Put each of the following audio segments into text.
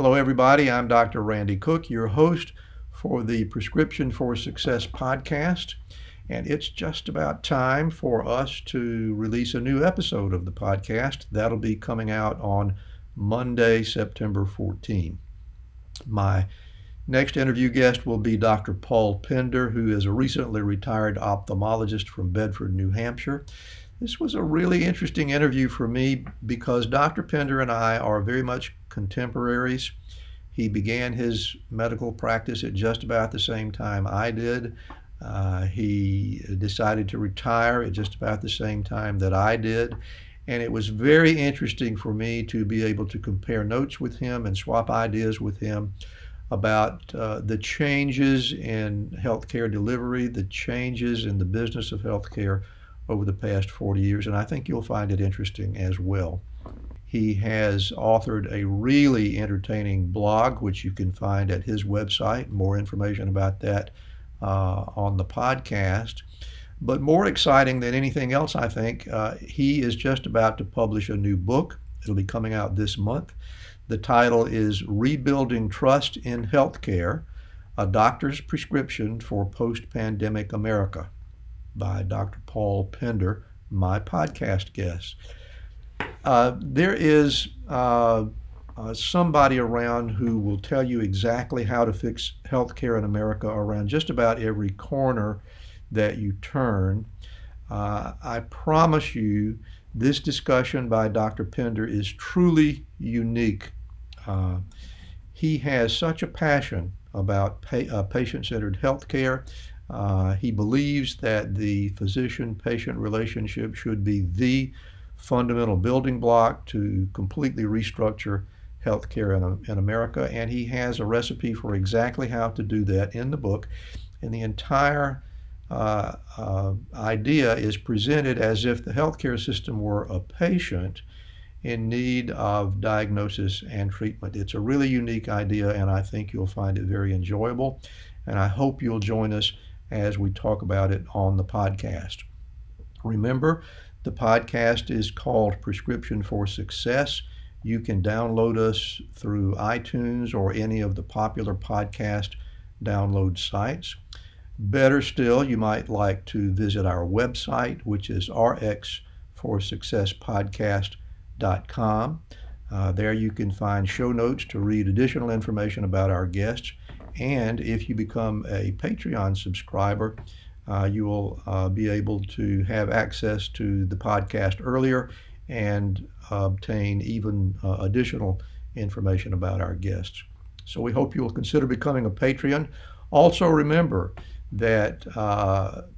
Hello, everybody. I'm Dr. Randy Cook, your host for the Prescription for Success podcast. And it's just about time for us to release a new episode of the podcast. That'll be coming out on Monday, September 14. My next interview guest will be Dr. Paul Pender, who is a recently retired ophthalmologist from Bedford, New Hampshire. This was a really interesting interview for me because Dr. Pender and I are very much contemporaries. He began his medical practice at just about the same time I did. He decided to retire at just about the same time that I did. And it was very interesting for me to be able to compare notes with him and swap ideas with him about the changes in healthcare delivery, the changes in the business of healthcare over the past 40 years, and I think you'll find it interesting as well. He has authored a really entertaining blog, which you can find at his website. More information about that on the podcast. But more exciting than anything else, I think, he is just about to publish a new book. It'll be coming out this month. The title is Rebuilding Trust in Healthcare, A Doctor's Prescription for Post-Pandemic America, by Dr. Paul Pender, my podcast guest. There is somebody around who will tell you exactly how to fix healthcare in America around just about every corner that you turn. I promise you, this discussion by Dr. Pender is truly unique. He has such a passion about patient-centered healthcare. He believes that the physician-patient relationship should be the fundamental building block to completely restructure healthcare in America, and he has a recipe for exactly how to do that in the book. And the entire idea is presented as if the healthcare system were a patient in need of diagnosis and treatment. It's a really unique idea, and I think you'll find it very enjoyable. And I hope you'll join us as we talk about it on the podcast. Remember, the podcast is called Prescription for Success. You can download us through iTunes or any of the popular podcast download sites. Better still, you might like to visit our website, which is rxforsuccesspodcast.com. There you can find show notes to read additional information about our guests. And if you become a Patreon subscriber, you will be able to have access to the podcast earlier and obtain even additional information about our guests. So we hope you will consider becoming a Patreon. Also remember that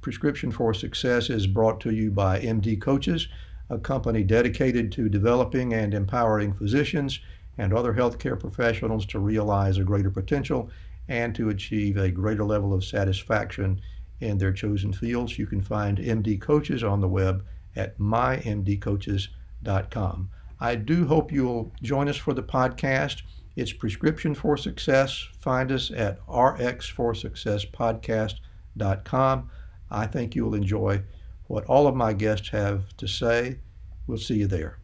Prescription for Success is brought to you by MD Coaches, a company dedicated to developing and empowering physicians and other healthcare professionals to realize a greater potential and to achieve a greater level of satisfaction in their chosen fields. You can find MD Coaches on the web at mymdcoaches.com. I do hope you'll join us for the podcast. It's Prescription for Success. Find us at rxforsuccesspodcast.com. I think you'll enjoy what all of my guests have to say. We'll see you there.